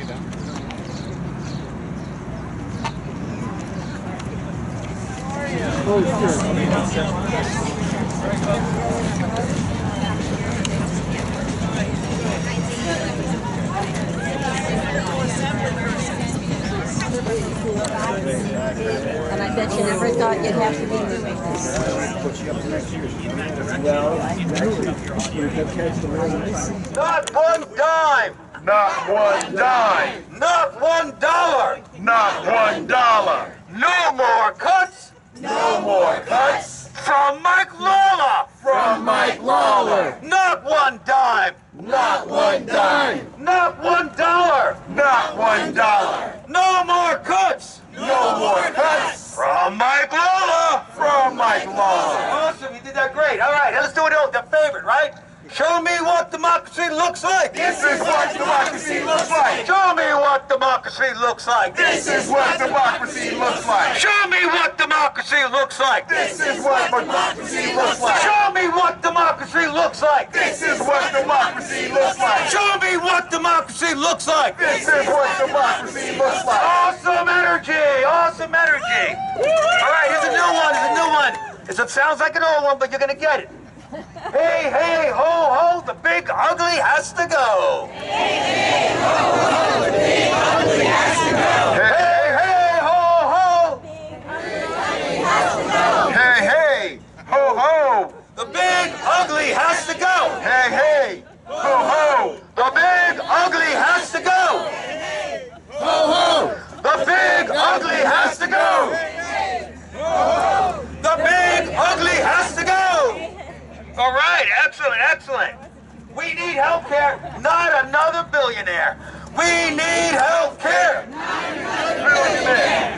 And I bet you never thought you'd have to be doing this. Not one dime! Not one dime! Not $1! Not $1! No more cuts! No more cuts! From Mike Lawler! From Mike Lawler! Not one dime! Not one dime! Not $1! Not $1! No more cuts! No more cuts! From Mike Lawler! From Mike Lawler! Awesome, you did that great. All right, let's do it all, the favorite, right? Show me what democracy looks like. This is what democracy looks like! Show me what democracy looks like. This is what democracy looks like! Show me what democracy looks like. This is what democracy looks like! Show me what democracy looks like. This is what democracy looks like! Show me what democracy looks like. This is what democracy looks like! Awesome energy! Awesome energy! All right, here's a new one. Here's a new one. It sounds like an old one, but you're gonna get it. Hey, hey, ho, ho, the big ugly has to go. Hey, hey, ho, ho, the big ugly has to go! Hey, hey, ho, ho. Hey, hey, ho, ho! The big ugly has to go. Hey, hey, ho, ho! The big ugly has to go. Ho, ho! The big ugly has to go. The big ugly has to go. All right, excellent, excellent. We need health care, not another billionaire. We need health care.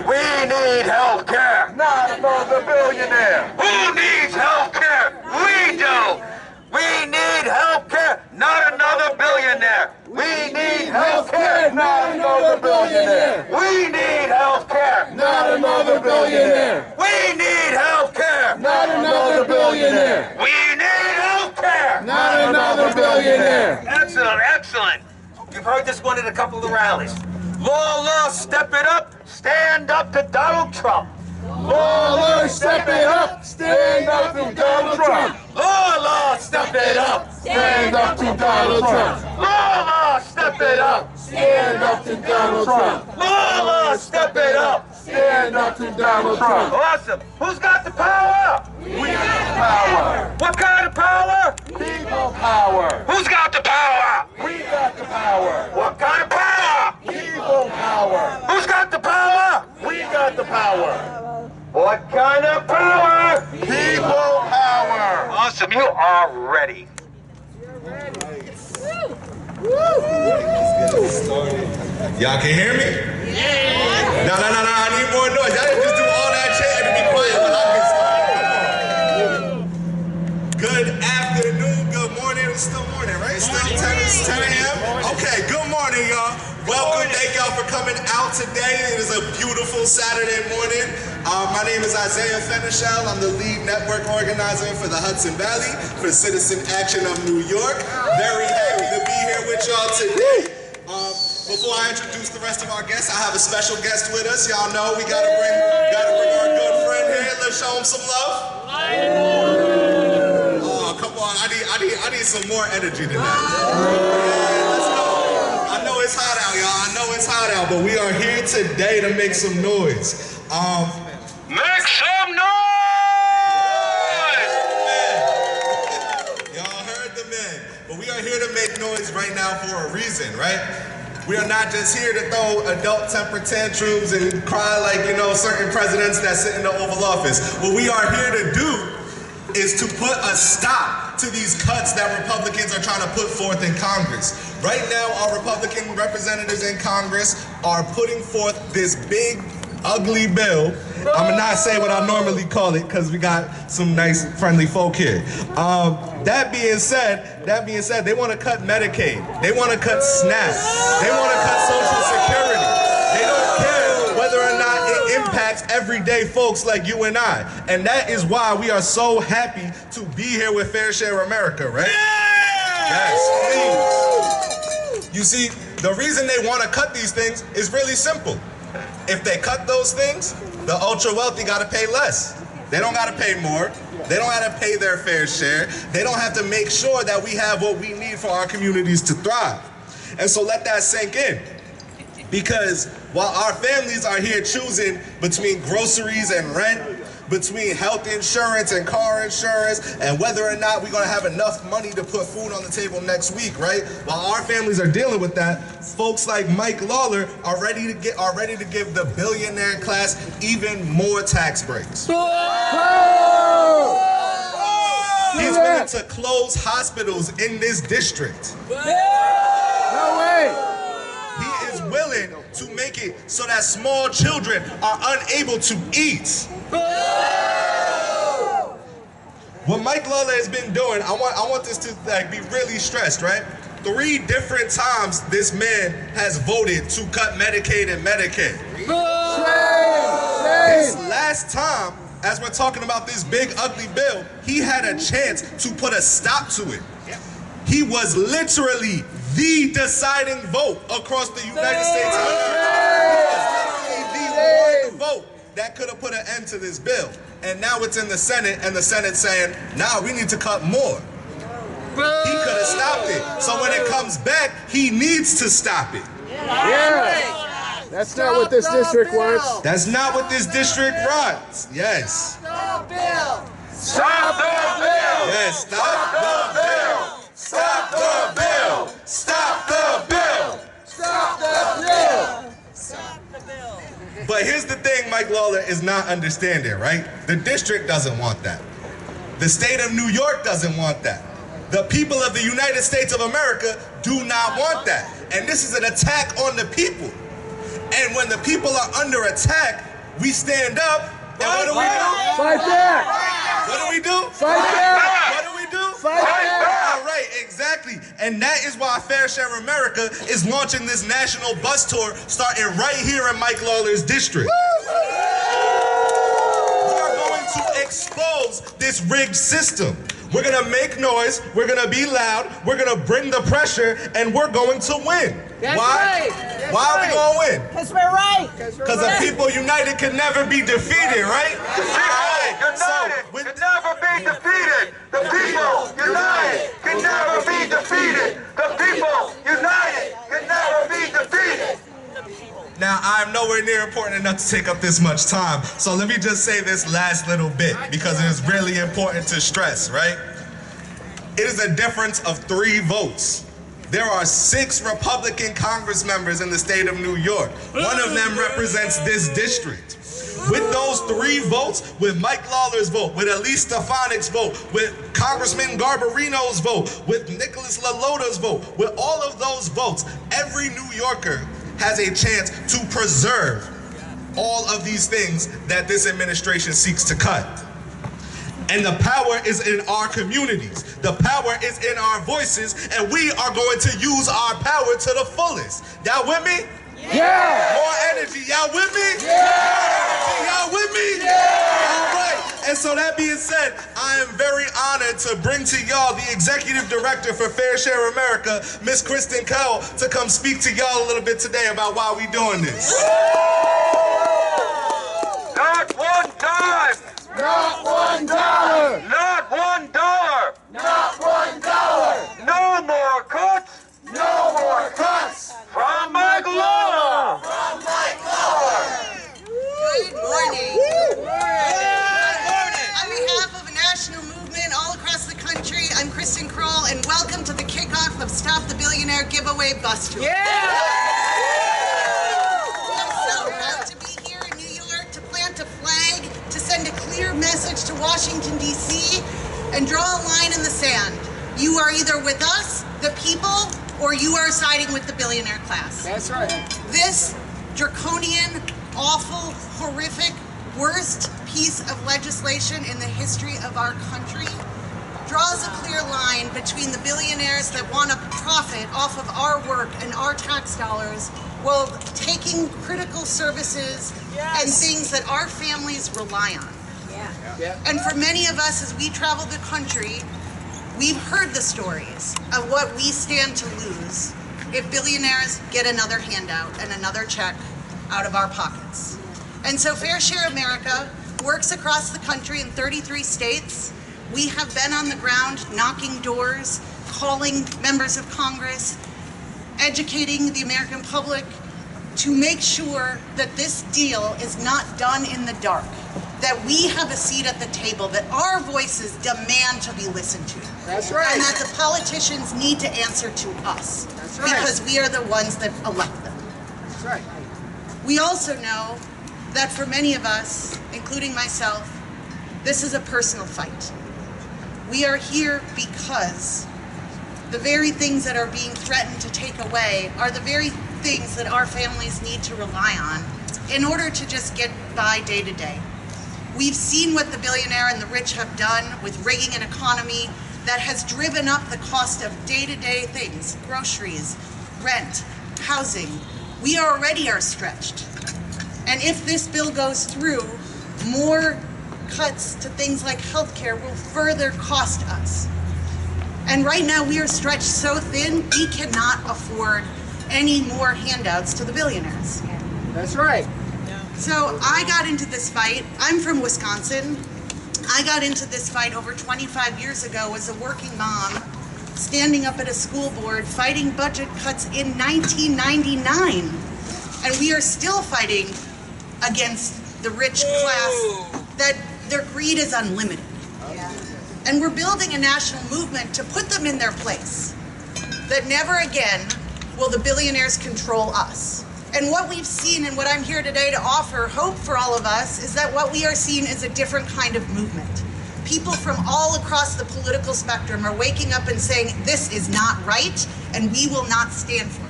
We need health care. Not another billionaire! Who needs health care? We do. We need health care, not another billionaire. We need health care. Not another billionaire! We need health care. Not another billionaire! We need health care. Not another billionaire! We need health care. Not another billionaire! Excellent, excellent. You've heard this one at a couple of the rallies. Lawler, step it up. Stand up to Donald Trump. Lawler, step it up! Stand up to Donald Trump! Lawler, step it up. Stand up to Donald Trump! Lawler, step it up. Stand up to Donald Trump! Lawler, step it up. Stand up to Donald Trump! Awesome. Who's got the power? We got power! What kind of power? People power! Who's got the power? We got the power! What kind of power? People power! Who's got the power? We got the power! What kind of power? People power! Awesome. You are ready. Y'all can hear me? Yeah. No, I need more noise. Y'all didn't just do all that chanting and be quiet when I get started. Good afternoon, good morning. It's still morning, right? Still 10 a.m.? Okay, good morning, y'all. Welcome. Thank y'all for coming out today. It is a beautiful Saturday morning. My name is Isaiah Fenichel. I'm the lead network organizer for the Hudson Valley for Citizen Action of New York. Very happy to be here with y'all today. Before I introduce the rest of our guests, I have a special guest with us. Y'all know we gotta bring our good friend here. Let's show him some love. Oh, come on! I need some more energy tonight. Yeah, let's go. I know it's hot out, y'all. I know it's hot out, but we are here today to make some noise. Make some noise! Y'all heard the men, but we are here to make noise right now for a reason, right? We are not just here to throw adult temper tantrums and cry like, certain presidents that sit in the Oval Office. What we are here to do is to put a stop to these cuts that Republicans are trying to put forth in Congress. Right now, our Republican representatives in Congress are putting forth this big, ugly bill. I'm gonna not say what I normally call it because we got some nice, friendly folk here. That being said, they want to cut Medicaid. They want to cut SNAP. They want to cut Social Security. They don't care whether or not it impacts everyday folks like you and I. And that is why we are so happy to be here with Fair Share America, right? Yes, please. You see, The reason they want to cut these things is really simple. If they cut those things, the ultra wealthy got to pay less. They don't got to pay more. They don't have to pay their fair share. They don't have to make sure that we have what we need for our communities to thrive. And so let that sink in. Because while our families are here choosing between groceries and rent, between health insurance and car insurance, and whether or not we're gonna have enough money to put food on the table next week, right? While our families are dealing with that, folks like Mike Lawler are ready to give the billionaire class even more tax breaks. He's willing to close hospitals in this district. No way! He is willing to make it so that small children are unable to eat. What Mike Lawler has been doing, I want this to be really stressed, right? 3 different times this man has voted to cut Medicaid and Medicare. This last time, as we're talking about this big ugly bill, he had a chance to put a stop to it. He was literally the deciding vote across the United States. He was literally the one vote that could have put an end to this bill. And now it's in the Senate, and the Senate's saying, nah, we need to cut more. He could have stopped it. So when it comes back, he needs to stop it. Yeah. That's not what this district wants. That's not what this district wants. Yes. Stop the bill! Stop the bill! Yes, stop the bill. Stop the bill! Stop the bill! Stop the bill! Stop the bill. But here's the thing Mike Lawler is not understanding, right? The district doesn't want that. The state of New York doesn't want that. The people of the United States of America do not want that. And this is an attack on the people. And when the people are under attack, we stand up, and what do we do? Fight back! What do we do? Fight back! What do we do? Fight back! All right, exactly. And that is why Fair Share America is launching this national bus tour starting right here in Mike Lawler's district. We are going to expose this rigged system. We're gonna make noise, we're gonna be loud, we're gonna bring the pressure, and we're going to win. That's Why? right. Why are we gonna win? Because we're right. Because the people united can never be defeated, right? United can never be defeated. The people united can never be defeated. The people united can never be defeated. Now, I'm nowhere near important enough to take up this much time, so let me just say this last little bit, because it is really important to stress, right? It is a difference of 3 votes. There are 6 Republican Congress members in the state of New York. One of them represents this district. With those 3 votes, with Mike Lawler's vote, with Elise Stefanik's vote, with Congressman Garbarino's vote, with Nicholas LaLota's vote, with all of those votes, every New Yorker has a chance to preserve all of these things that this administration seeks to cut. And the power is in our communities. The power is in our voices, and we are going to use our power to the fullest. Y'all with me? Yeah! More energy. Y'all with me? Yeah! More energy. Y'all with me? Yeah! All right. And so that being said, I am very honored to bring to y'all the Executive Director for Fair Share America, Miss Kristen Kell, to come speak to y'all a little bit today about why we doing this. Not one dime! Not $1! Not $1! Not $1! No more cuts No more cuts! from Mike Lawler! From Mike Lawler! Good morning. On behalf of a national movement all across the country, I'm Kristen Kroll, and welcome to the kickoff of Stop the Billionaire Giveaway Bus Tour. I'm so proud to be here in New York to plant a flag, to send a clear message to Washington, D.C., and draw a line in the sand. You are either with us, the people, or you are siding with the billionaire class. That's right. This draconian, awful, horrific, worst piece of legislation in the history of our country draws a clear line between the billionaires that want to profit off of our work and our tax dollars while taking critical services and things that our families rely on. Yeah. And for many of us, as we travel the country, we've heard the stories of what we stand to lose if billionaires get another handout and another check out of our pockets. And so Fair Share America works across the country in 33 states. We have been on the ground knocking doors, calling members of Congress, educating the American public to make sure that this deal is not done in the dark, that we have a seat at the table, that our voices demand to be listened to. That's right. And that the politicians need to answer to us. That's right. Because we are the ones that elect them. That's right. We also know that for many of us, including myself, this is a personal fight. We are here because the very things that are being threatened to take away are the very things that our families need to rely on in order to just get by day to day. We've seen what the billionaire and the rich have done with rigging an economy that has driven up the cost of day-to-day things, groceries, rent, housing. We already are stretched. And if this bill goes through, more cuts to things like healthcare will further cost us. And right now we are stretched so thin, we cannot afford any more handouts to the billionaires. That's right. So I got into this fight. I'm from Wisconsin. I got into this fight over 25 years ago as a working mom, standing up at a school board, fighting budget cuts in 1999. And we are still fighting against the rich class, that their greed is unlimited. And we're building a national movement to put them in their place, that never again will the billionaires control us. And what we've seen, and what I'm here today to offer hope for all of us, is that what we are seeing is a different kind of movement. People from all across the political spectrum are waking up and saying, this is not right, and we will not stand for it.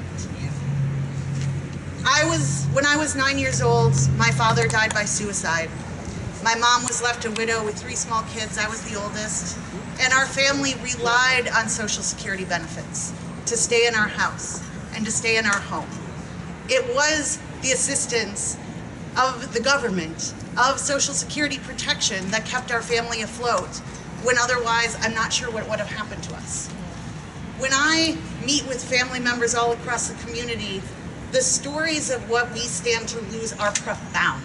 When I was 9 years old, my father died by suicide. My mom was left a widow with 3 small kids. I was the oldest. And our family relied on Social Security benefits to stay in our house and to stay in our home. It was the assistance of the government, of Social Security protection, that kept our family afloat, when otherwise I'm not sure what would have happened to us. When I meet with family members all across the community, the stories of what we stand to lose are profound.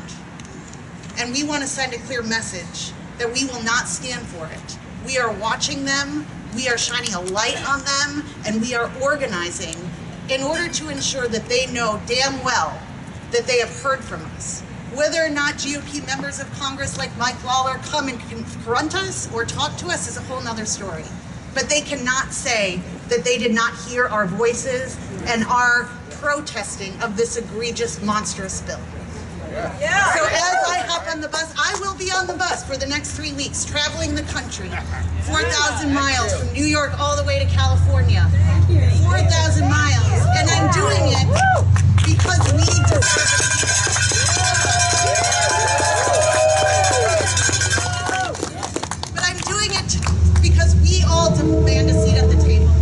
And we want to send a clear message that we will not stand for it. We are watching them, we are shining a light on them, and we are organizing in order to ensure that they know damn well that they have heard from us. Whether or not GOP members of Congress like Mike Lawler come and confront us or talk to us is a whole nother story. But they cannot say that they did not hear our voices and our protesting of this egregious, monstrous bill. Yeah. So as I hop on the bus, I will be on the bus for the next 3 weeks, traveling the country, 4,000 miles from New York all the way to California, 4,000 miles, and I'm doing it because we deserve it. But I'm doing it because we all demand a seat at the table,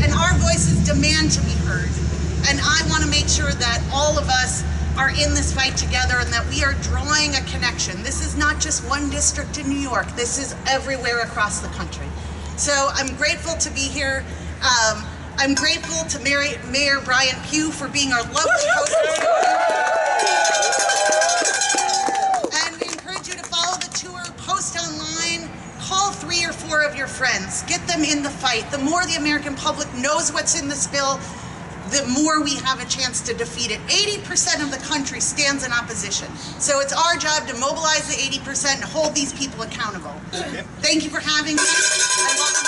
and our voices demand to be heard. And I want to make sure that all of us are in this fight together and that we are drawing a connection. This is not just one district in New York. This is everywhere across the country. So I'm grateful to be here. I'm grateful to Mayor Brian Pugh for being our lovely host. And we encourage you to follow the tour, post online, call 3 or 4 of your friends, get them in the fight. The more the American public knows what's in this bill, the more we have a chance to defeat it. 80% of the country stands in opposition. So it's our job to mobilize the 80% and hold these people accountable. Thank you for having me. And welcome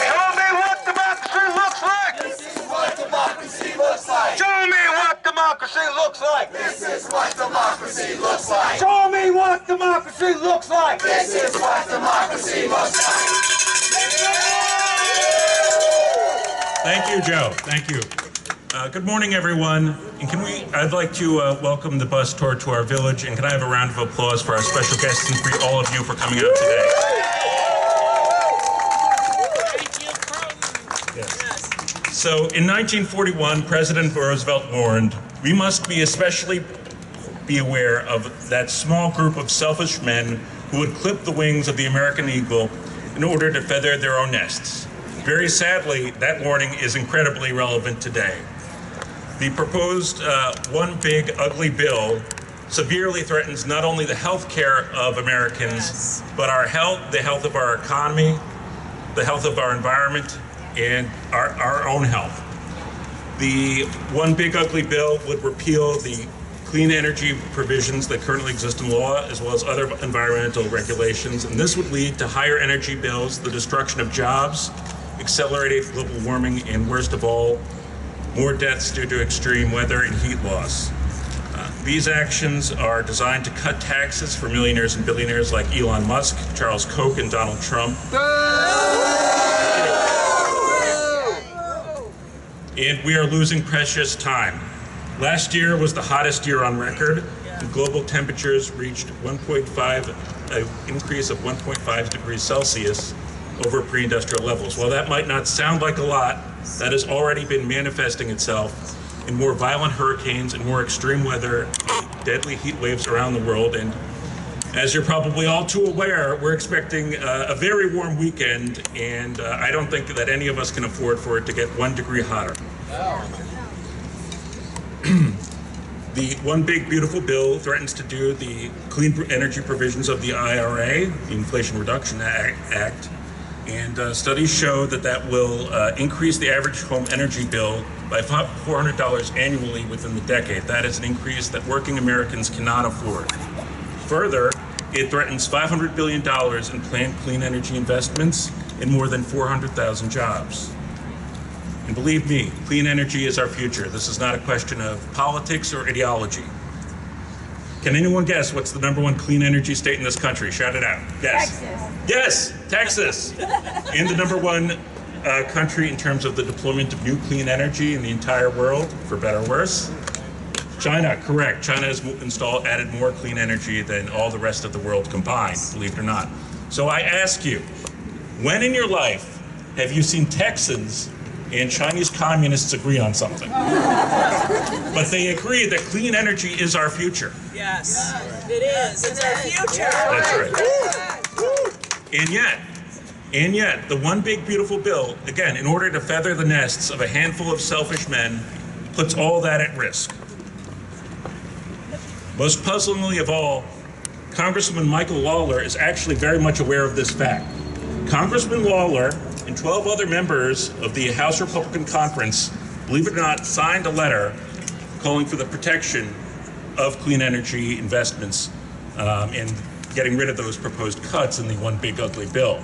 Show me what democracy looks like! This is what democracy looks like. Show me what democracy looks like! This is what democracy looks like. Show me what democracy looks like! This is what democracy looks like. Thank you, Joe. Thank you. Good morning, everyone. And I'd like to welcome the bus tour to our village, and can I have a round of applause for our special guests and for all of you for coming out today? Thank you, Croton. Yes. So in 1941, President Roosevelt warned, we must be especially be aware of that small group of selfish men who would clip the wings of the American eagle in order to feather their own nests. Very sadly, that warning is incredibly relevant today. The proposed one big ugly bill severely threatens not only the health care of Americans, but our health, the health of our economy, the health of our environment, and our own health. The one big ugly bill would repeal the clean energy provisions that currently exist in law, as well as other environmental regulations, and this would lead to higher energy bills, the destruction of jobs, accelerated global warming, and worst of all, more deaths due to extreme weather and heat loss. These actions are designed to cut taxes for millionaires and billionaires like Elon Musk, Charles Koch, and Donald Trump. And we are losing precious time. Last year was the hottest year on record, and global temperatures reached an increase of 1.5 degrees Celsius over pre-industrial levels. While that might not sound like a lot, that has already been manifesting itself in more violent hurricanes and more extreme weather, deadly heat waves around the world. And as you're probably all too aware, we're expecting a very warm weekend, and I don't think that any of us can afford for it to get 1 degree hotter. The one big beautiful bill threatens to do the clean energy provisions of the IRA, the Inflation Reduction Act, and studies show that that will increase the average home energy bill by $400 annually within the decade. That is an increase that working Americans cannot afford. Further, it threatens $500 billion in planned clean energy investments and more than 400,000 jobs. And believe me, clean energy is our future. This is not a question of politics or ideology. Can anyone guess what's the #1 clean energy state in this country? Shout it out. Yes. Texas. Yes, Texas. And the #1 country in terms of the deployment of new clean energy in the entire world, for better or worse. China, correct. China has added more clean energy than all the rest of the world combined, believe it or not. So I ask you, when in your life have you seen Texans and Chinese communists agree on something? But they agree that clean energy is our future. Yes, it is. It's our future. That's right. And yet, the one big beautiful bill, again, in order to feather the nests of a handful of selfish men, puts all that at risk. Most puzzlingly of all, Congressman Michael Lawler is actually very much aware of this fact. Congressman Lawler and 12 other members of the House Republican Conference, believe it or not, signed a letter calling for the protection of clean energy investments and getting rid of those proposed cuts in the one big ugly bill.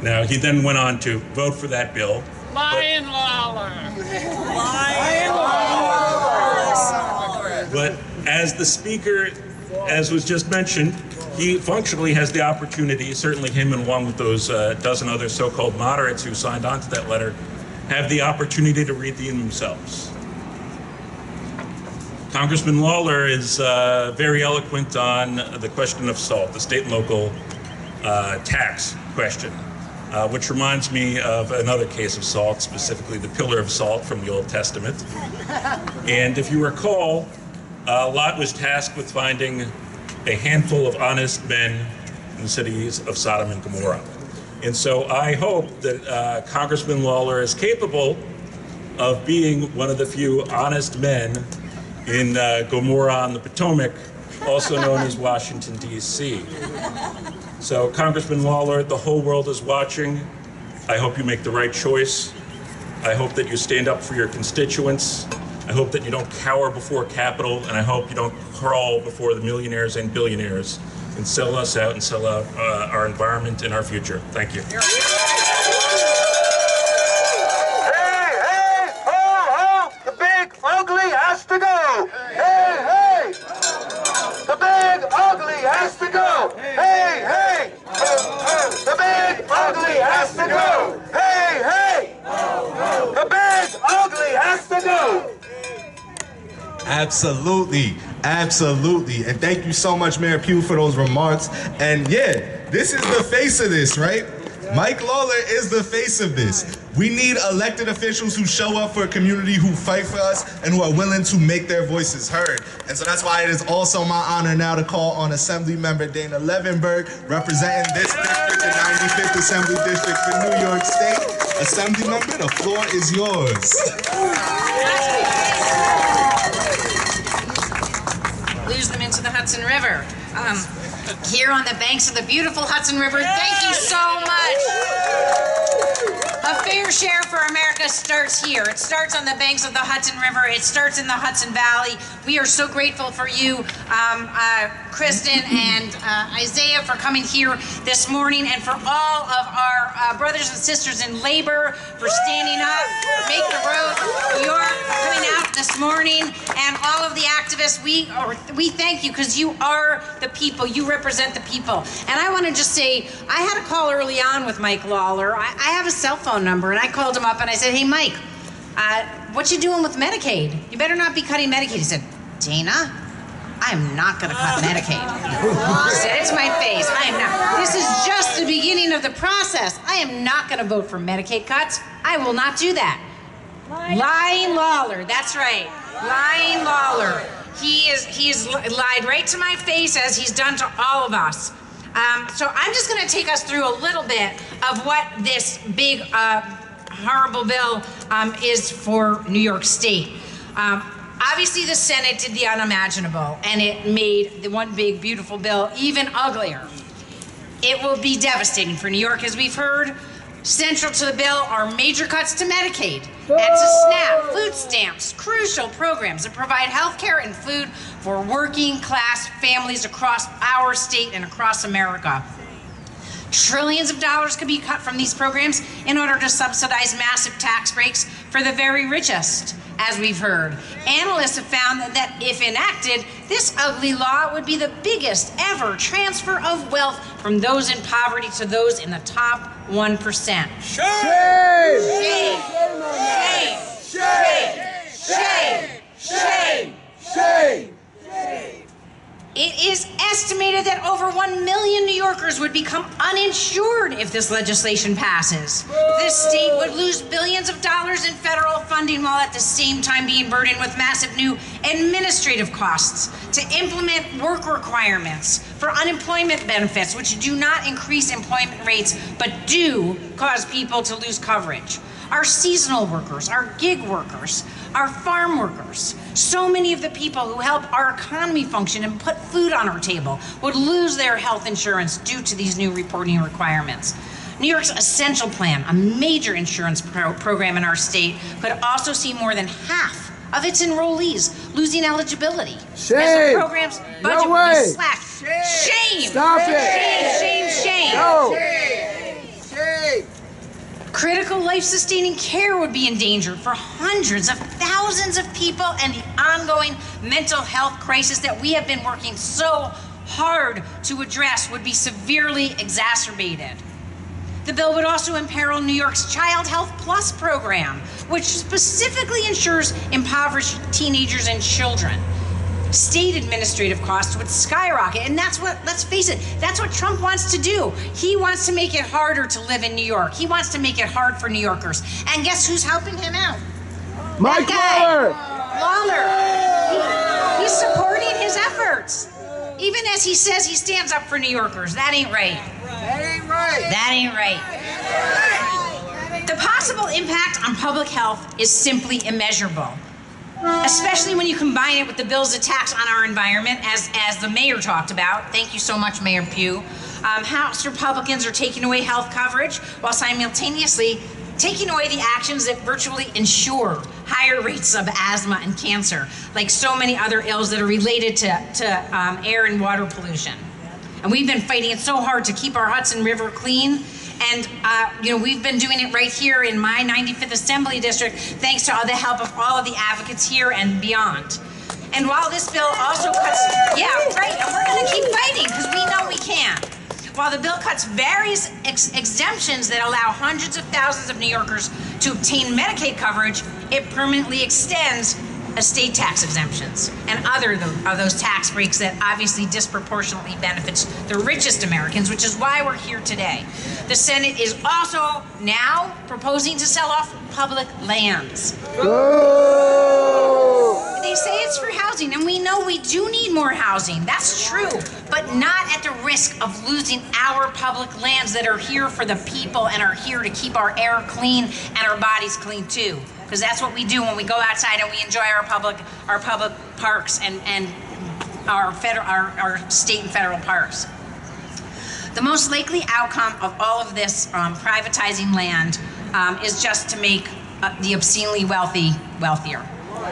Now, he then went on to vote for that bill. Lying Lawler. But as the speaker, as was just mentioned, he functionally has the opportunity, certainly him and along with those dozen other so-called moderates who signed on to that letter, have the opportunity to read them themselves. Congressman Lawler is very eloquent on the question of SALT, the state and local tax question, which reminds me of another case of SALT, specifically the pillar of salt from the Old Testament. And if you recall, Lot was tasked with finding a handful of honest men in the cities of Sodom and Gomorrah. And so I hope that Congressman Lawler is capable of being one of the few honest men in Gomorrah on the Potomac, also known as Washington, D.C. So Congressman Lawler, the whole world is watching. I hope you make the right choice. I hope that you stand up for your constituents. I hope that you don't cower before capital, and I hope you don't crawl before the millionaires and billionaires and sell us out and sell out our environment and our future. Thank you. Hey, hey, ho, ho, the big ugly has to go. Hey, hey, the big ugly has to go. Hey, hey, the big ugly has to go. Hey, hey, the big ugly has to go. Absolutely, absolutely. And thank you so much, Mayor Pugh, for those remarks. And yeah, this is the face of this, right? Mike Lawler is the face of this. We need elected officials who show up for a community, who fight for us, and who are willing to make their voices heard. And so that's why it is also my honor now to call on Assemblymember Dana Levenberg, representing this district, the 95th Assembly District for New York State. Assemblymember, the floor is yours. Lose them into the Hudson River. Here on the banks of the beautiful Hudson River, thank you so much. A fair share for America starts here. It starts on the banks of the Hudson River. It starts in the Hudson Valley. We are so grateful for you, Kristen and Isaiah, for coming here this morning, and for all of our brothers and sisters in labor for standing up, Make the Road New York, coming out this morning, and all of the activists. We thank you, because you are the people. You represent the people. And I want to just say, I had a call early on with Mike Lawler. I have a cell phone number, and I called him up and I said, hey, Mike, what you doing with Medicaid? You better not be cutting Medicaid. He said, Dana, I'm not going to cut Medicaid. He said, it's my face. I am not. This is just the beginning of the process. I am not going to vote for Medicaid cuts. I will not do that. Lying Lawler. That's right. Lying Lawler. He's lied right to my face, as he's done to all of us. So I'm just going to take us through a little bit of what this big, horrible bill is for New York State. Obviously, the Senate did the unimaginable, and it made the one big, beautiful bill even uglier. It will be devastating for New York, as we've heard. Central to the bill are major cuts to Medicaid and to SNAP, food stamps, crucial programs that provide health care and food for working class families across our state and across America. Trillions of dollars could be cut from these programs in order to subsidize massive tax breaks for the very richest, as we've heard. Analysts have found that if enacted, this ugly law would be the biggest ever transfer of wealth from those in poverty to those in the top 1%. Shame! Shame! Shame! Shame! Shame! Shame! Shame! It is estimated that over 1 million New Yorkers would become uninsured if this legislation passes. This state would lose billions of dollars in federal funding, while at the same time being burdened with massive new administrative costs to implement work requirements for unemployment benefits, which do not increase employment rates but do cause people to lose coverage. Our seasonal workers, our gig workers, our farm workers, so many of the people who help our economy function and put food on our table would lose their health insurance due to these new reporting requirements. New York's Essential Plan, a major insurance program in our state, could also see more than half of its enrollees losing eligibility. Shame! As the program's budget No will be way! slashed. Shame! Stop it! Shame, shame, shame! No! Shame! Critical life-sustaining care would be endangered for hundreds of thousands of people, and the ongoing mental health crisis that we have been working so hard to address would be severely exacerbated. The bill would also imperil New York's Child Health Plus program, which specifically ensures impoverished teenagers and children. State administrative costs would skyrocket, and that's what, let's face it, that's what Trump wants to do. He wants to make it harder to live in New York. He wants to make it hard for New Yorkers. And guess who's helping him out? Mike Lawler! Lawler! He's supporting his efforts. Even as he says he stands up for New Yorkers. That ain't right. That ain't right! That ain't right. The possible impact on public health is simply immeasurable, especially when you combine it with the bill's attacks on our environment, as the mayor talked about. Thank you so much, Mayor Pugh. House Republicans are taking away health coverage while simultaneously taking away the actions that virtually ensure higher rates of asthma and cancer, like so many other ills that are related to air and water pollution. And we've been fighting it so hard to keep our Hudson River clean. And, we've been doing it right here in my 95th Assembly District, thanks to the help of all of the advocates here and beyond. And while this bill also cuts, yeah, right, and we're gonna keep fighting, because we know we can. While the bill cuts various exemptions that allow hundreds of thousands of New Yorkers to obtain Medicaid coverage, it permanently extends estate tax exemptions, and other of those tax breaks that obviously disproportionately benefits the richest Americans, which is why we're here today. The Senate is also now proposing to sell off public lands. They say it's for housing, and we know we do need more housing. That's true, but not at the risk of losing our public lands that are here for the people and are here to keep our air clean and our bodies clean too. Because that's what we do when we go outside and we enjoy our public parks and our state and federal parks. The most likely outcome of all of this privatizing land is just to make the obscenely wealthy wealthier.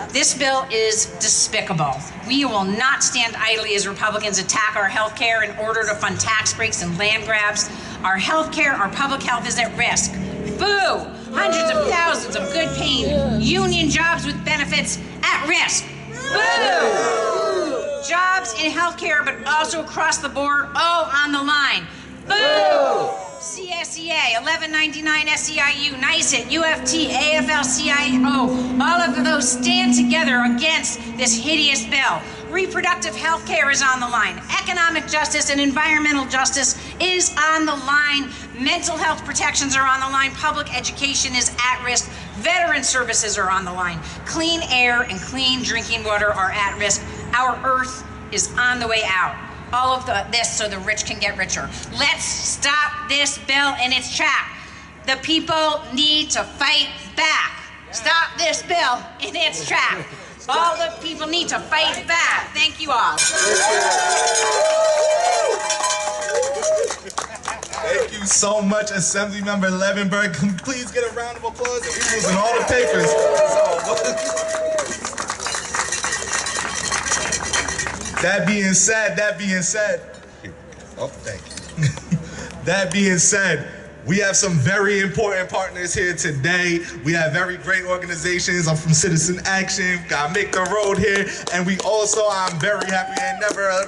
This bill is despicable. We will not stand idly as Republicans attack our health care in order to fund tax breaks and land grabs. Our health care, our public health is at risk. Boo! Hundreds of thousands of good paying union jobs with benefits at risk. Boo! Jobs in healthcare, but also across the board, all on the line. Boo! CSEA, 1199 SEIU, NYSET, UFT, AFL-CIO, all of those stand together against this hideous bill. Reproductive health care is on the line. Economic justice and environmental justice is on the line. Mental health protections are on the line. Public education is at risk. Veteran services are on the line. Clean air and clean drinking water are at risk. Our earth is on the way out. All of this so the rich can get richer. Let's stop this bill in its track. The people need to fight back. Stop this bill in its track. All the people need to fight back. Thank you all. Thank you so much, Assemblymember Levenberg. Can we please get a round of applause? We're losing all the papers. That being said, oh, thank you. That being said, we have some very important partners here today. We have very great organizations. I'm from Citizen Action, got Make the Road here, and we also, I'm very happy,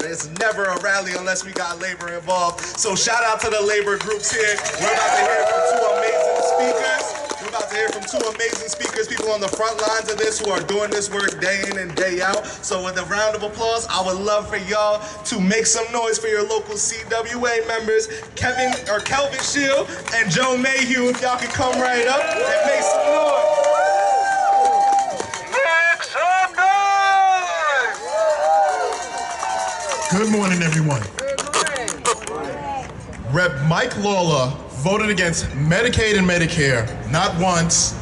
it's never a rally unless we got labor involved. So shout out to the labor groups here. We're about to hear from two amazing speakers. We're about to hear from two amazing speakers, people on the front lines of this who are doing this work day in and day out. So with a round of applause, I would love for y'all to make some noise for your local CWA members, Kelvin Shield and Joe Mayhew, if y'all can come right up and make some noise. Make some noise! Good morning, everyone. Good morning. Rep. Mike Lawler voted against Medicaid and Medicare not once,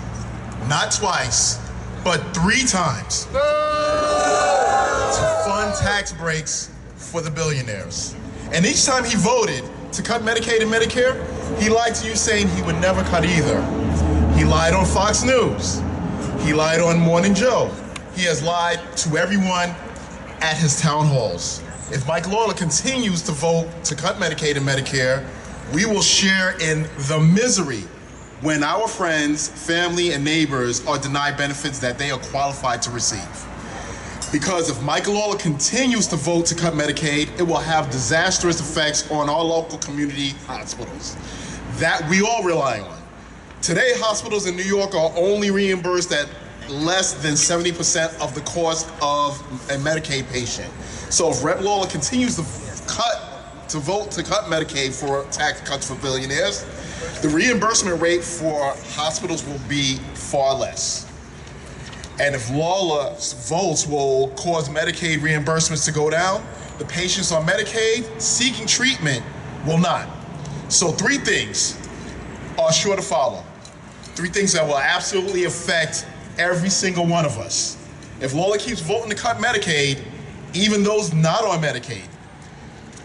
not twice, but 3 times to fund tax breaks for the billionaires. And each time he voted to cut Medicaid and Medicare, he lied to you saying he would never cut either. He lied on Fox News. He lied on Morning Joe. He has lied to everyone at his town halls. If Mike Lawler continues to vote to cut Medicaid and Medicare, we will share in the misery when our friends, family, and neighbors are denied benefits that they are qualified to receive. Because if Mike Lawler continues to vote to cut Medicaid, it will have disastrous effects on our local community hospitals that we all rely on. Today, hospitals in New York are only reimbursed at less than 70% of the cost of a Medicaid patient. So if Rep. Lawler continues to vote to cut Medicaid for tax cuts for billionaires, the reimbursement rate for hospitals will be far less. And if Lawler's votes will cause Medicaid reimbursements to go down, the patients on Medicaid seeking treatment will not. So 3 things are sure to follow. 3 things that will absolutely affect every single one of us. If Lawler keeps voting to cut Medicaid, even those not on Medicaid,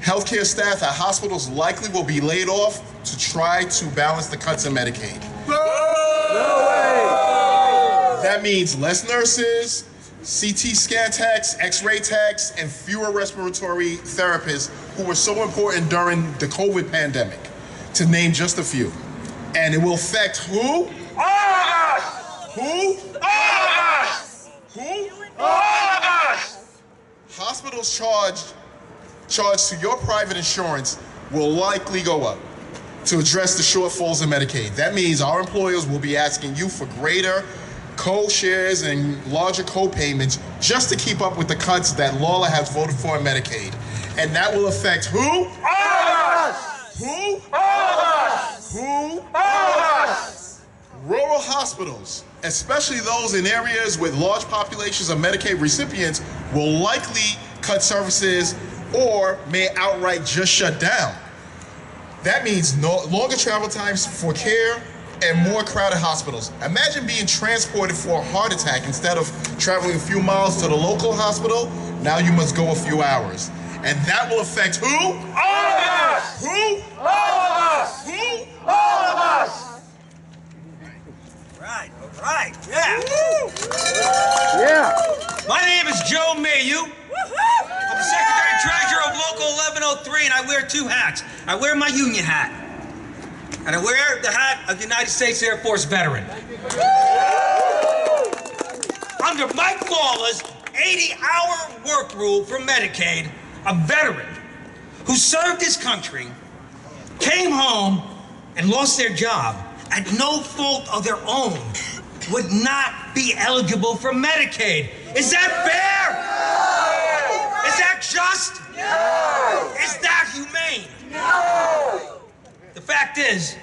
healthcare staff at hospitals likely will be laid off to try to balance the cuts in Medicaid. No way! That means less nurses, CT scan techs, X-ray techs, and fewer respiratory therapists who were so important during the COVID pandemic, to name just a few. And it will affect who? All of us! Who? All of us! Who? All of us! Hospitals charged to your private insurance will likely go up to address the shortfalls in Medicaid. That means our employers will be asking you for greater co-shares and larger co-payments just to keep up with the cuts that Lawler has voted for in Medicaid. And that will affect who? All of us! Who? All of us! Who? All of us! Rural hospitals, especially those in areas with large populations of Medicaid recipients, will likely cut services or may outright just shut down. That means longer travel times for care and more crowded hospitals. Imagine being transported for a heart attack instead of traveling a few miles to the local hospital. Now you must go a few hours. And that will affect who? All of us! Who? All of us! Who? All of us! Right, all right, yeah. Yeah. My name is Joe Mayu. I'm the Secretary Treasurer of Local 1103, and I wear two hats. I wear my union hat, and I wear the hat of the United States Air Force veteran. Under Mike Lawler's 80-hour work rule for Medicaid, a veteran who served his country came home and lost their job at no fault of their own would not be eligible for Medicaid. Is that fair? No. Is that just? No. Is that humane? No. The fact is,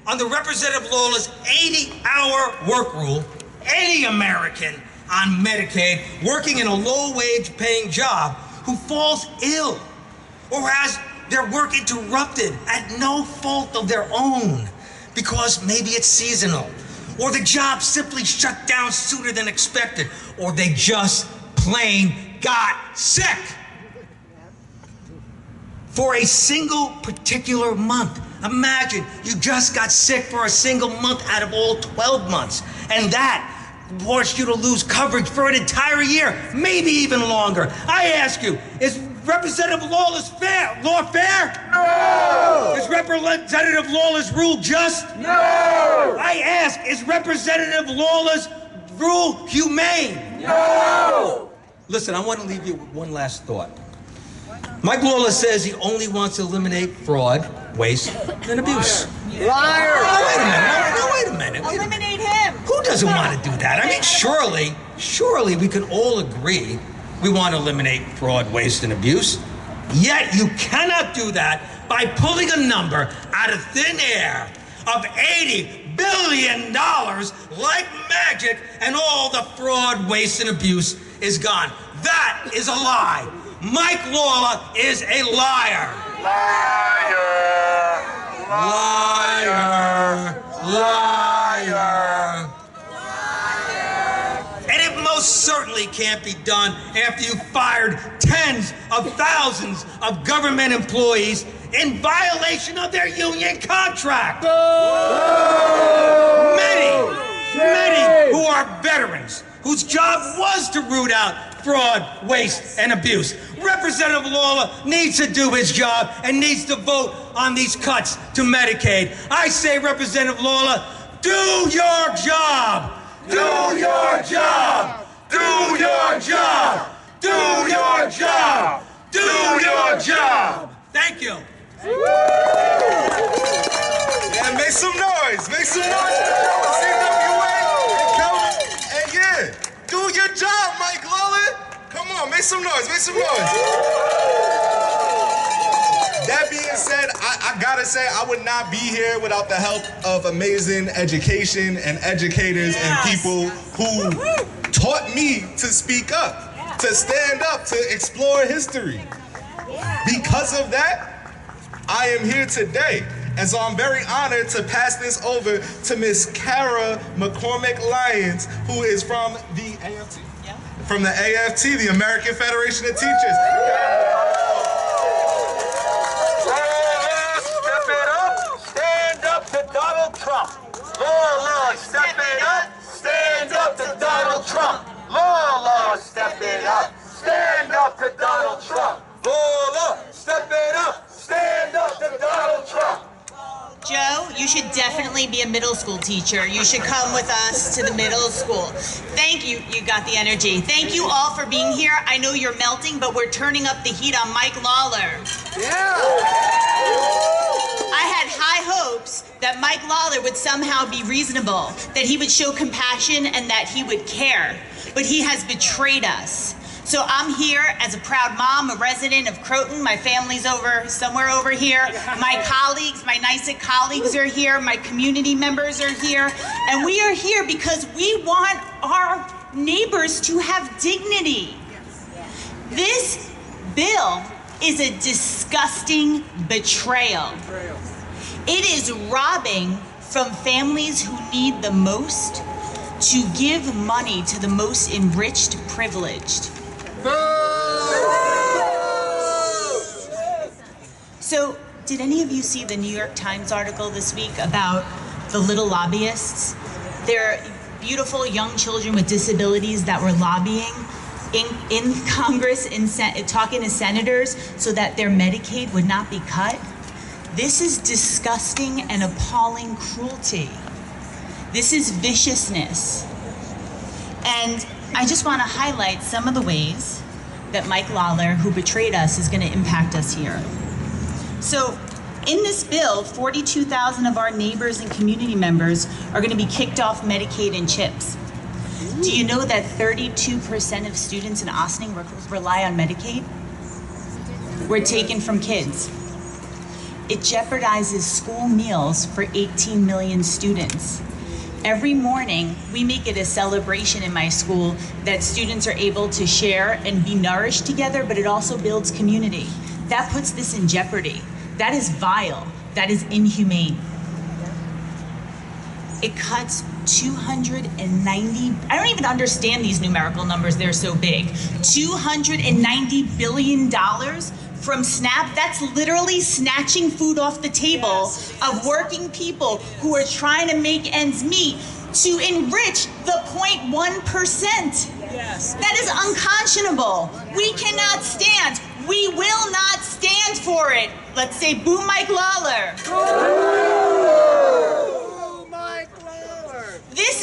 under Representative Lawler's 80-hour work rule, any American on Medicaid working in a low-wage paying job who falls ill or has their work interrupted at no fault of their own because maybe it's seasonal, or the job simply shut down sooner than expected, or they just plain got sick for a single particular month. Imagine you just got sick for a single month out of all 12 months, and that forced you to lose coverage for an entire year, maybe even longer. I ask you, is Representative Lawler's law fair? No! Is Representative Lawler's rule just? No! I ask, is Representative Lawler's rule humane? No! Listen, I want to leave you with one last thought. Mike Lawler says he only wants to eliminate fraud, waste, and abuse. Liar! Wait a minute. Eliminate him. Who doesn't want to do that? I mean, surely we can all agree we want to eliminate fraud, waste, and abuse. Yet you cannot do that by pulling a number out of thin air of $80 billion like magic, and all the fraud, waste, and abuse is gone. That is a lie. Mike Lawler is a liar. Liar! Liar. Liar. And it most certainly can't be done after you fired tens of thousands of government employees in violation of their union contract. Many who are veterans, whose job was to root out fraud, waste, and abuse. Representative Lawler needs to do his job and needs to vote on these cuts to Medicaid. I say, Representative Lawler, do your job. Do your job! Do your job! Do your job! Do your job! Thank you. Yeah, make some noise. Make some noise for Joe CWA and Kelvin. And yeah, do your job, Mike Lawler. Come on, make some noise. Make some noise. That being said, I gotta say, I would not be here without the help of amazing education and educators and people who taught me to speak up, to stand up, to explore history. Because of that, I am here today. And so I'm very honored to pass this over to Miss Kara McCormick-Lyons, who is from the AFT. From the AFT, the American Federation of Teachers. Step it up, stand up to Donald Trump. Lord, step it up, stand up to Donald Trump. Lord, step it up, stand up to Donald Trump. Lord, step it up, stand up to Donald Trump. Joe, you should definitely be a middle school teacher. You should come with us to the middle school. Thank you. You got the energy. Thank you all for being here. I know you're melting, but we're turning up the heat on Mike Lawler. Yeah. I had high hopes that Mike Lawler would somehow be reasonable, that he would show compassion and that he would care. But he has betrayed us. So I'm here as a proud mom, a resident of Croton. My family's somewhere over here. My colleagues, my NYSEC colleagues are here. My community members are here. And we are here because we want our neighbors to have dignity. This bill is a disgusting betrayal. It is robbing from families who need the most to give money to the most enriched, privileged. So, did any of you see the New York Times article this week about the little lobbyists? They're beautiful young children with disabilities that were lobbying in Congress, talking to senators so that their Medicaid would not be cut. This is disgusting and appalling cruelty. This is viciousness. And I just want to highlight some of the ways that Mike Lawler, who betrayed us, is going to impact us here. So in this bill, 42,000 of our neighbors and community members are going to be kicked off Medicaid and CHIPS. Do you know that 32% of students in Ossining rely on Medicaid? We're taken from kids. It jeopardizes school meals for 18 million students. Every morning, we make it a celebration in my school that students are able to share and be nourished together, but it also builds community. That puts this in jeopardy. That is vile. That is inhumane. It cuts 290, I don't even understand these numerical numbers, they're so big. $290 billion from SNAP. That's literally snatching food off the table of working people who are trying to make ends meet to enrich the 0.1%. Yes. That is unconscionable. We cannot stand. We will not stand for it. Let's say boo Mike Lawler. Boo Mike Lawler. This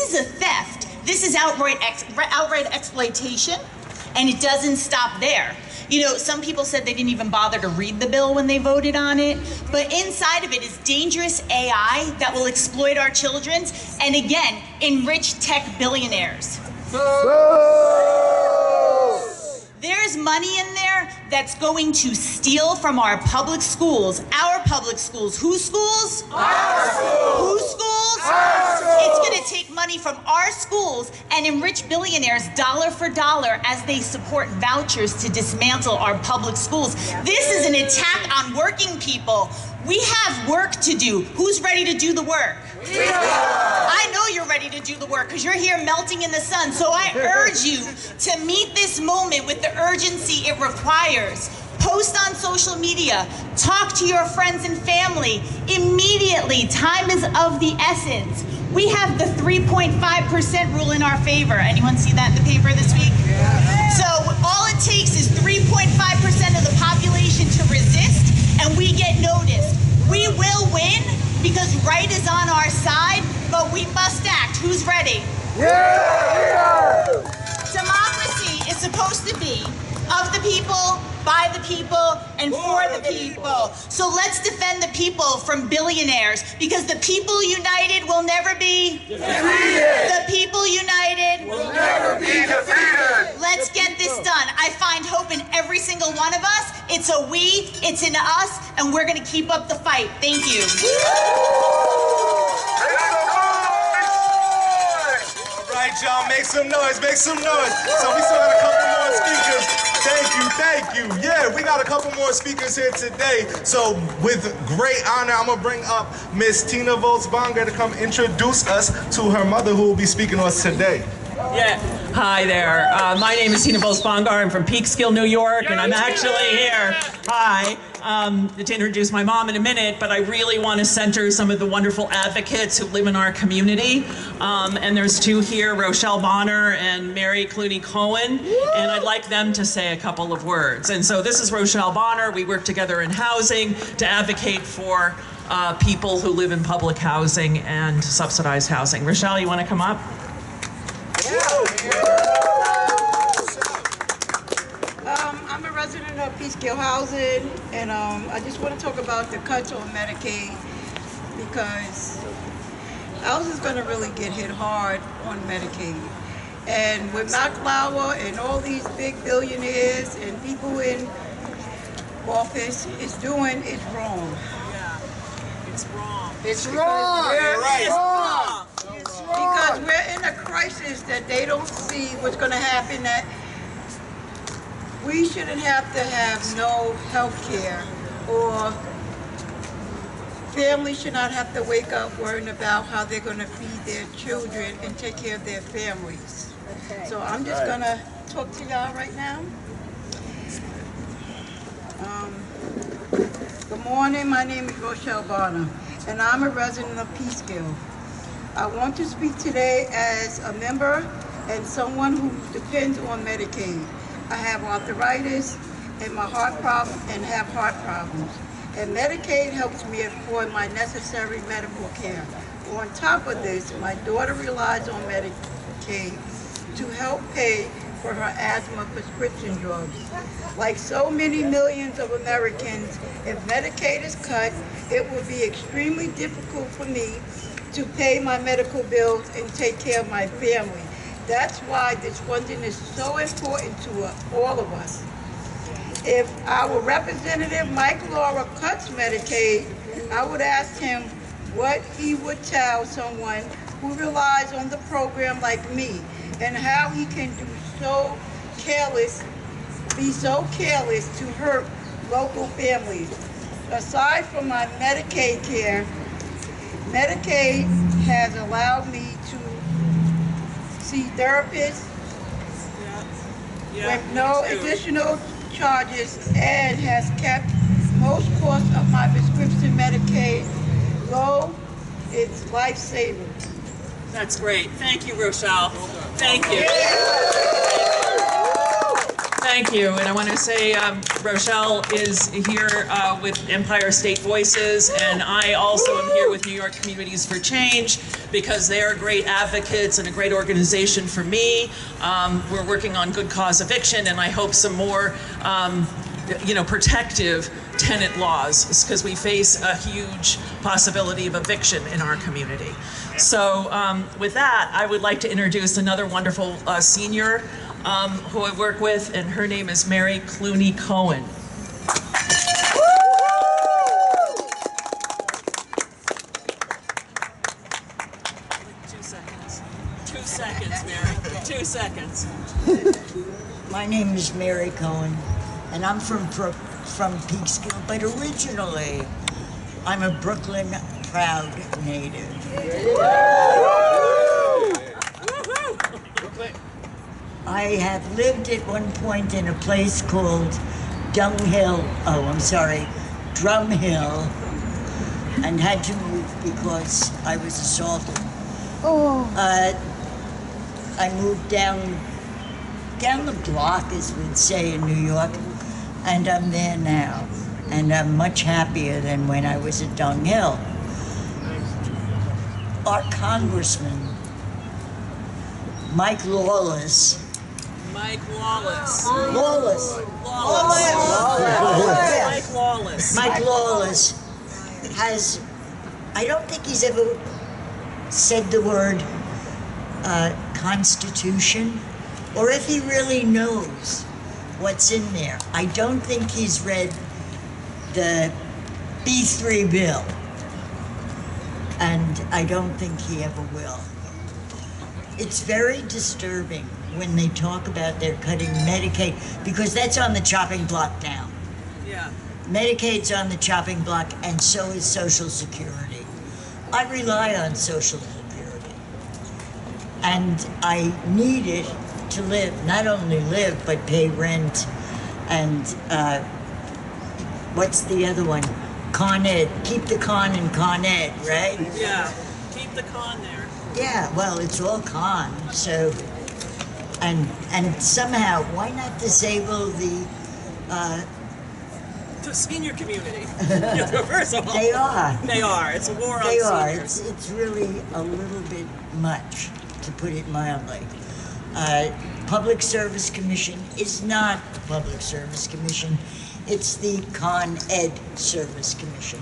is a theft. This is outright exploitation, and it doesn't stop there. You know, some people said they didn't even bother to read the bill when they voted on it, but inside of it is dangerous AI that will exploit our children and, again, enrich tech billionaires. There's money in there that's going to steal from our public schools. Our public schools. Whose schools? Our schools. Whose schools? Our schools. It's going to take money from our schools and enrich billionaires dollar for dollar as they support vouchers to dismantle our public schools. This is an attack on working people. We have work to do. Who's ready to do the work? I know you're ready to do the work because you're here melting in the sun. So I urge you to meet this moment with the urgency it requires. Post on social media. Talk to your friends and family. Immediately. Time is of the essence. We have the 3.5% rule in our favor. Anyone see that in the paper this week? So all it takes is 3.5% of the population to resist, and we get noticed. We will win because right is on our side, but we must act. Who's ready? Yeah! Democracy is supposed to be of the people, by the people, and for the people. So let's defend the people from billionaires because the people united will never be defeated. The people united Will never be defeated. Let's get this done. I find hope in every single one of us. It's a we, it's in us, and we're gonna keep up the fight. Thank you. All right, y'all, make some noise, make some noise. So we still got a couple more speakers. Thank you. Yeah, we got a couple more speakers here today. So with great honor, I'm gonna bring up Miss Tina Volksbanger to come introduce us to her mother who will be speaking to us today. Yeah, hi there. My name is Tina Volksbanger. I'm from Peekskill, New York, and I'm actually here. Hi. To introduce my mom in a minute, but I really want to center some of the wonderful advocates who live in our community. And there's two here, Rochelle Bonner and Mary Clooney Cohen, and I'd like them to say a couple of words. And so this is Rochelle Bonner. We work together in housing to advocate for people who live in public housing and subsidized housing. Rochelle, you want to come up? I'm a resident of Peekskill Housing, and I just want to talk about the cuts on Medicaid because housing is going to really get hit hard on Medicaid. And what Mac Lauer and all these big billionaires and people in office is doing is wrong. Yeah, it's wrong. It's wrong. You're right. It's wrong. It's wrong. Because we're in a crisis that they don't see what's going to happen, that we shouldn't have to have no health care, or families should not have to wake up worrying about how they're going to feed their children and take care of their families. Okay. So I'm just going to talk to y'all right now. Good morning, my name is Rochelle Bonner, and I'm a resident of Peekskill. I want to speak today as a member and someone who depends on Medicaid. I have arthritis and my heart problem and have heart problems. And Medicaid helps me afford my necessary medical care. On top of this, my daughter relies on Medicaid to help pay for her asthma prescription drugs. Like so many millions of Americans, if Medicaid is cut, it will be extremely difficult for me to pay my medical bills and take care of my family. That's why this funding is so important to all of us. If our representative Mike Laura cuts Medicaid, I would ask him what he would tell someone who relies on the program like me, and how he can be so careless to hurt local families. Aside from my Medicaid care, Medicaid has allowed me to see therapists with no additional charges, and has kept most costs of my prescription Medicaid low. It's life-saving. That's great. Thank you, Rochelle. Thank you. Thank you. And I want to say Rochelle is here with Empire State Voices, and I also am here with New York Communities for Change because they are great advocates and a great organization for me. We're working on good cause eviction, and I hope some more protective tenant laws, because we face a huge possibility of eviction in our community. So with that, I would like to introduce another wonderful senior who I work with, and her name is Mary Clooney Cohen. 2 seconds, Mary. 2 seconds. My name is Mary Cohen, and I'm from Peekskill, but originally I'm a Brooklyn proud native. I have lived at one point in a place called Drum Hill, and had to move because I was assaulted. I moved down the block, as we'd say in New York, and I'm there now. And I'm much happier than when I was at Dung Hill. Our congressman, Mike Lawless. Mike Lawless. Mike Lawless has, I don't think he's ever said the word Constitution, or if he really knows what's in there. I don't think he's read the B3 bill, and I don't think he ever will. It's very disturbing when they talk about they're cutting Medicaid, because that's on the chopping block now. Yeah. Medicaid's on the chopping block, and so is Social Security. I rely on Social Security, and I need it to live, not only live, but pay rent, and what's the other one? Con Ed. Keep the con in Con Ed, right? Yeah, keep the con there. Yeah, well, it's all con, so, and somehow, why not disable the senior community? First of all, They are. They are. It's a war on They are. seniors. It's really a little bit much, to put it mildly. Public Service Commission is not the Public Service Commission. It's the Con Ed Service Commission.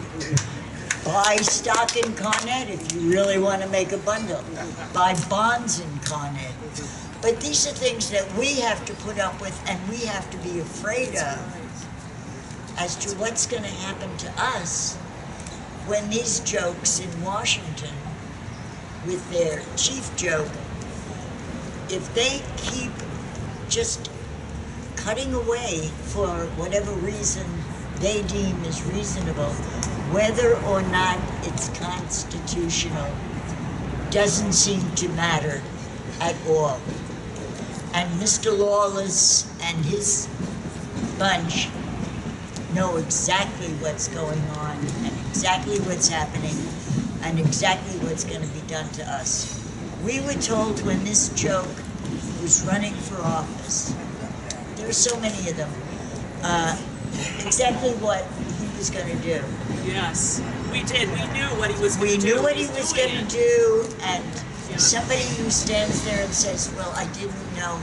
Buy stock in Con Ed if you really want to make a bundle. Buy bonds in Con Ed. But these are things that we have to put up with and we have to be afraid of as to what's going to happen to us when these jokes in Washington, with their chief joke, if they keep just cutting away for whatever reason they deem is reasonable, whether or not it's constitutional doesn't seem to matter at all. And Mr. Lawless and his bunch know exactly what's going on and exactly what's happening and exactly what's going to be done to us. We were told when this joke was running for office, there are so many of them, exactly what he was going to do. Yes, we did. We knew what he was going to do. We knew what he was going to do, and somebody who stands there and says, well, I didn't know,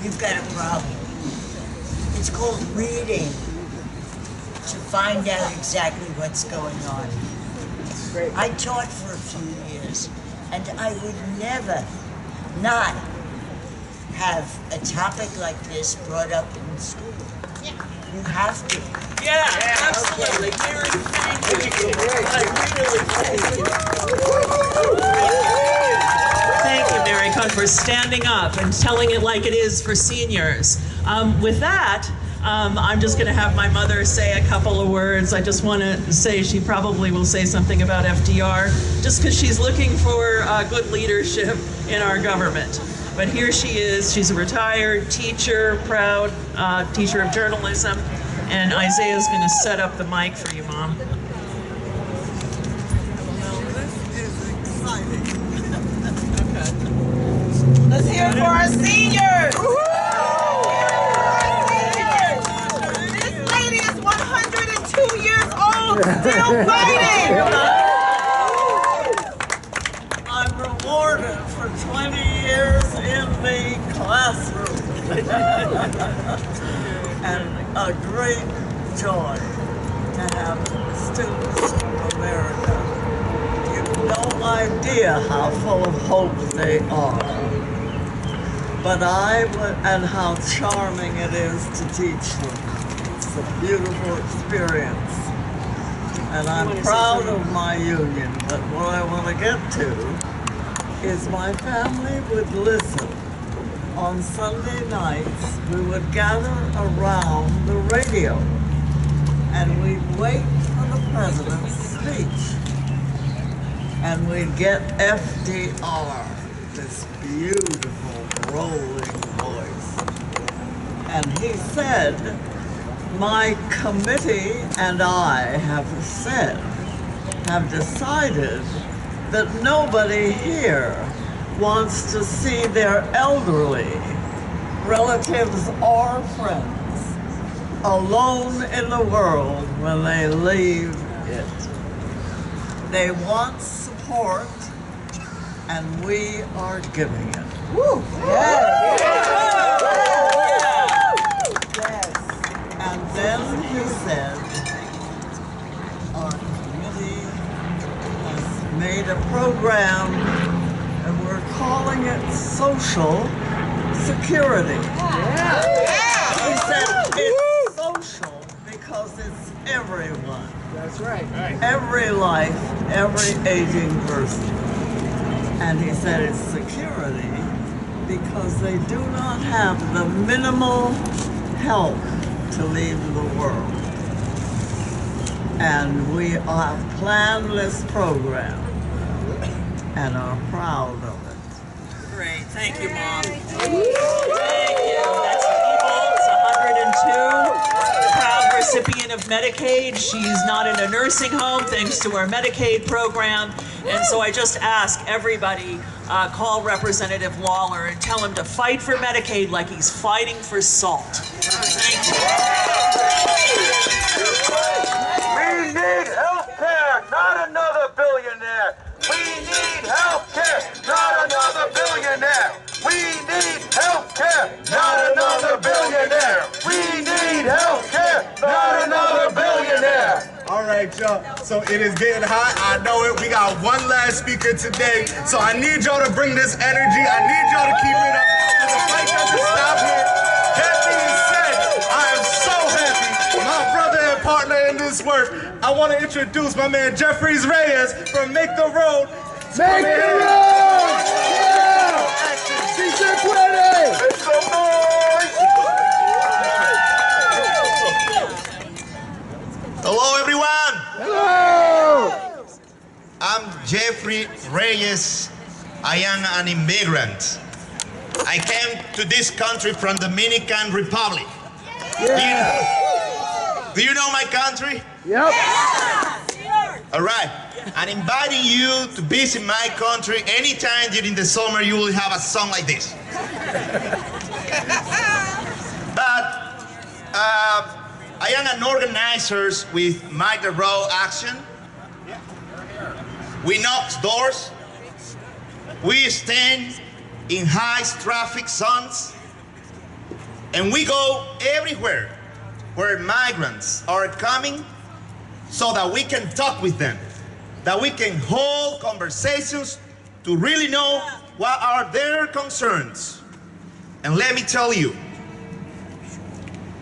you've got a problem. It's called reading to find out exactly what's going on. I taught for a few years, and I would never not have a topic like this brought up in school. You have to. Yeah, absolutely. Mary, thank you. Thank you, Mary Cohn, for standing up and telling it like it is for seniors. With that, I'm just going to have my mother say a couple of words. I just want to say she probably will say something about FDR, just because she's looking for good leadership in our government. But here she is. She's a retired teacher, proud teacher of journalism. And Isaiah's going to set up the mic for you, Mom. Well, this is exciting. Let's hear it for our seniors. This lady is 102 years old, still fighting. I'm rewarded for 20 years in the classroom. And a great joy to have students from America. You've no idea how full of hope they are. But and how charming it is to teach them. It's a beautiful experience. And I'm proud of my union, but what I want to get to is my family would listen. On Sunday nights, we would gather around the radio and we'd wait for the president's speech. And we'd get FDR, this beautiful rolling voice. And he said, my committee and I have decided that nobody here wants to see their elderly relatives or friends alone in the world when they leave it. They want support, and we are giving it. Woo! Yes. Yes. And then he said, our committee has made a program and we're calling it social security. He said it's social because it's everyone. That's right. Every life, every aging person. And he said it's security because they do not have the minimal help to leave the world. And we have planned this program and are proud of it. Great. Thank you, Mom. Thank you. That's Peoples, 102, proud recipient of Medicaid. She's not in a nursing home thanks to our Medicaid program. And so I just ask everybody, call Representative Lawler and tell him to fight for Medicaid like he's fighting for salt. Thank you. We need health care, not another billionaire. We need health care, not another billionaire. We need health care, not another billionaire. We need health care, y'all. So it is getting hot. I know it. We got one last speaker today. So I need y'all to bring this energy. I need y'all to keep it up. The fight doesn't stop here. That being said, I am so happy. My brother and partner in this work. I want to introduce my man Jeffries Reyes from Make the Road. Make the Road! Yeah! Hello, everyone. Hello. I'm Jeffrey Reyes. I am an immigrant. I came to this country from Dominican Republic. Yeah. Do you know my country? Yep. All right. I'm inviting you to visit my country anytime during the summer. You will have a song like this. But I am an organizer with Make the Road Action. We knock doors. We stand in high traffic zones. And we go everywhere where migrants are coming so that we can talk with them, that we can hold conversations to really know what are their concerns. And let me tell you,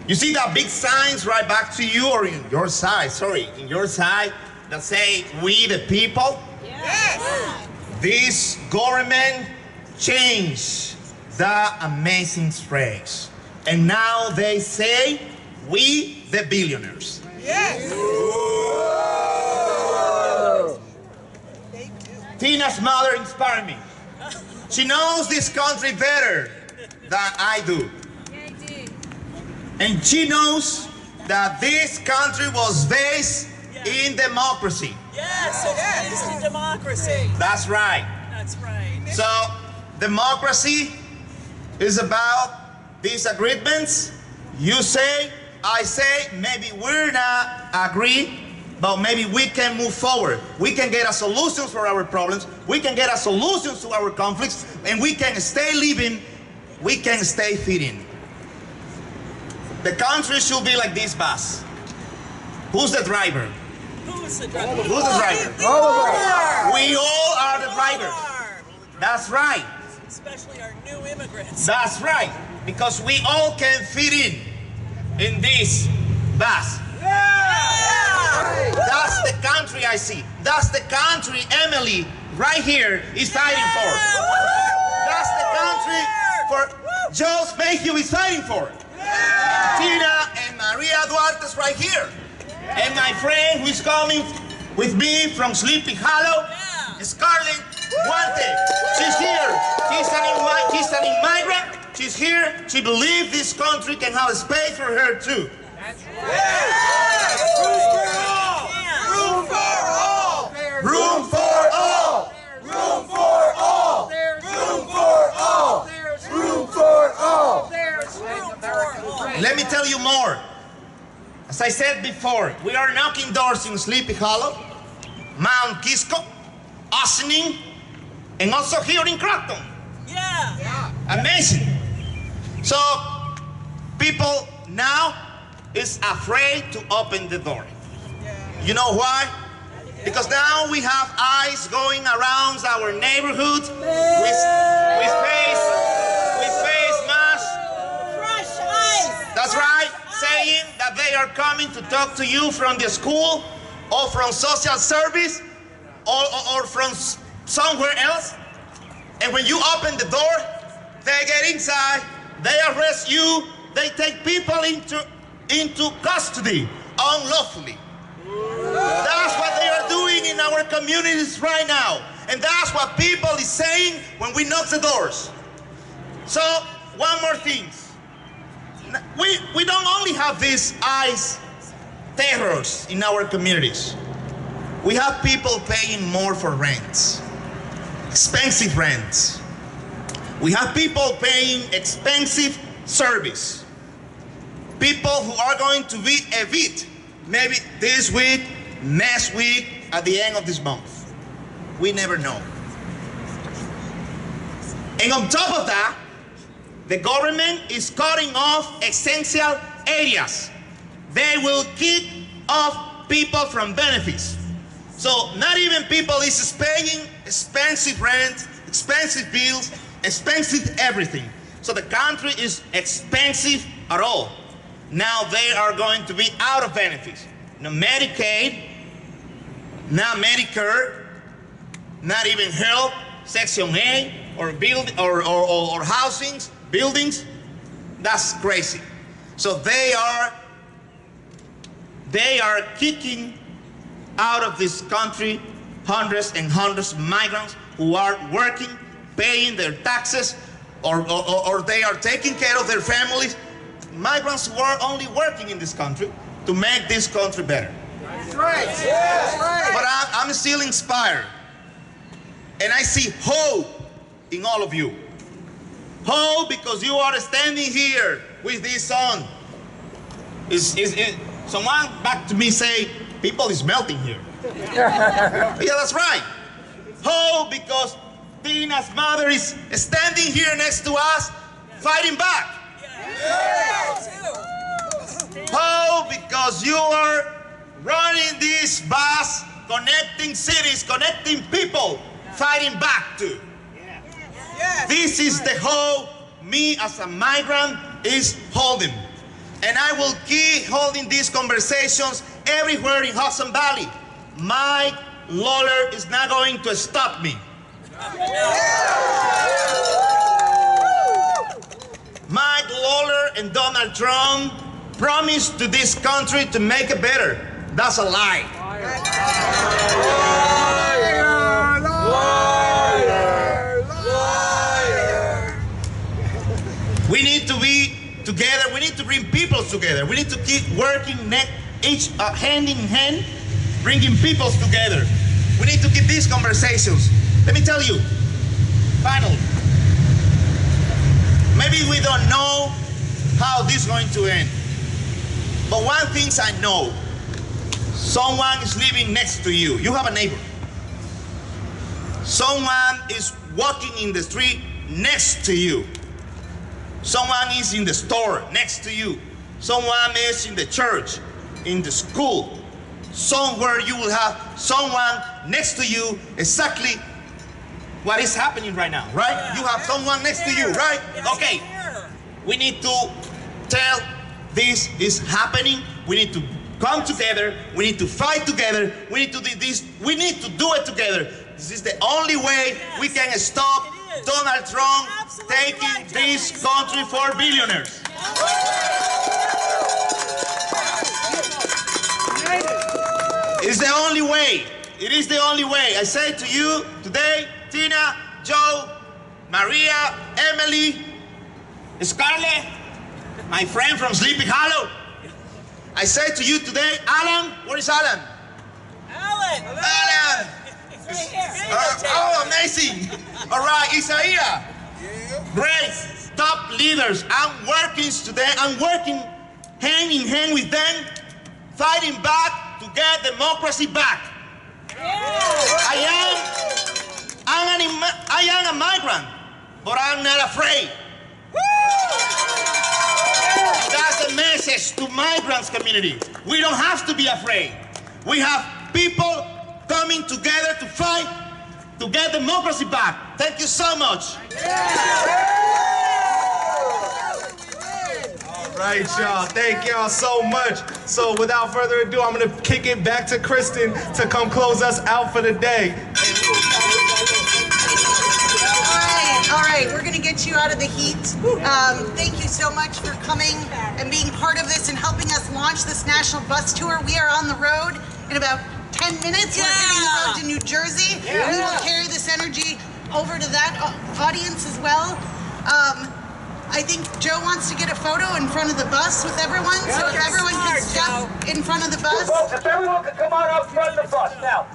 you see that big signs right back to you, or in your side, that say, we the people? Yes. This government changed the amazing phrase. And now they say, we the billionaires. Yes. Tina's mother inspired me. She knows this country better than I do. And she knows that this country was based in democracy. Yes, it's based in democracy. That's right. That's right. So, democracy is about disagreements. You say, I say, maybe we're not agree, but maybe we can move forward. We can get a solution for our problems. We can get a solution to our conflicts, and we can stay living. We can stay feeding. The country should be like this bus. Who's the driver? Who's the driver? Who's the driver? We all are the drivers. That's right. Especially our new immigrants. That's right. Because we all can fit in this bus. Yeah. That's the country I see. That's the country Emily right here is fighting for. That's the country for Joe Mayhew is fighting for. Tina and Maria Duarte's right here. And my friend who is coming with me from Sleepy Hollow, Scarlett Duarte. She's here. She's an immigrant. She's here. She believes this country can have a space for her too. That's right. Room for all. Room for all. Room for all. Room for all. Room for all. Let me tell you more. As I said before, we are knocking doors in Sleepy Hollow, Mount Kisco, Ossining, and also here in Croton. Yeah. Amazing. So, people now is afraid to open the door. You know why? Because now we have eyes going around our neighborhood with face masks. Fresh eyes. That's right, saying that they are coming to talk to you from the school or from social service or from somewhere else. And when you open the door, they get inside, they arrest you, they take people into custody unlawfully. That's what they are doing in our communities right now. And that's what people is saying when we knock the doors. So, one more thing. We don't only have these ICE terrors in our communities. We have people paying more for rents, expensive rents. We have people paying expensive service. People who are going to be evicted, maybe this week, next week, at the end of this month. We never know. And on top of that, the government is cutting off essential areas. They will kick off people from benefits. So not even people is paying expensive rent, expensive bills, expensive everything. So the country is expensive at all. Now they are going to be out of benefits. No Medicaid, not Medicare, not even health, Section A, or housings, buildings. That's crazy. So they are kicking out of this country hundreds and hundreds of migrants who are working, paying their taxes, or they are taking care of their families. Migrants who are only working in this country to make this country better. That's right. That's right. But I'm still inspired. And I see hope in all of you. Hope because you are standing here with this song. Someone back to me say, people is melting here. Yeah, that's right. Hope because Tina's mother is standing here next to us, fighting back. Hope because you are running this bus, connecting cities, connecting people, fighting back too. This is the hope me as a migrant is holding. And I will keep holding these conversations everywhere in Hudson Valley. Mike Lawler is not going to stop me. Mike Lawler and Donald Trump promised to this country to make it better. That's a lie. Liar, liar, liar. We need to be together. We need to bring people together. We need to keep working each hand in hand, bringing people together. We need to keep these conversations. Let me tell you, finally, maybe we don't know how this is going to end. But one thing I know, someone is living next to you. You have a neighbor. Someone is walking in the street next to you. Someone is in the store next to you. Someone is in the church, in the school. Somewhere you will have someone next to you exactly what is happening right now, right? You have someone next to you, right? Okay. We need to tell this is happening. We need to come together. We need to fight together. We need to do this. We need to do it together. This is the only way we can stop Donald Trump taking this country for billionaires. It's the only way. It is the only way. I say to you today, Tina, Joe, Maria, Emily, Scarlett, my friend from Sleepy Hollow. I say to you today, Alan, where is Alan? Alan! Alan! Oh, amazing! All right, Isaiah. Great, top leaders. I'm working today. I'm working hand in hand with them, fighting back to get democracy back. I am a migrant, but I'm not afraid. That's the message to migrants community. We don't have to be afraid. We have people coming together to fight to get democracy back. Thank you so much. All right, y'all. Thank y'all so much. So without further ado, I'm going to kick it back to Kristen to come close us out for the day. All right, we're going to get you out of the heat. Thank you so much for coming and being part of this and helping us launch this national bus tour. We are on the road in about 10 minutes. We're hitting the road to New Jersey. We will carry this energy over to that audience as well. I think Joe wants to get a photo in front of the bus with everyone, so if everyone can step in front of the bus. Folks, if everyone could come on up front of the bus now.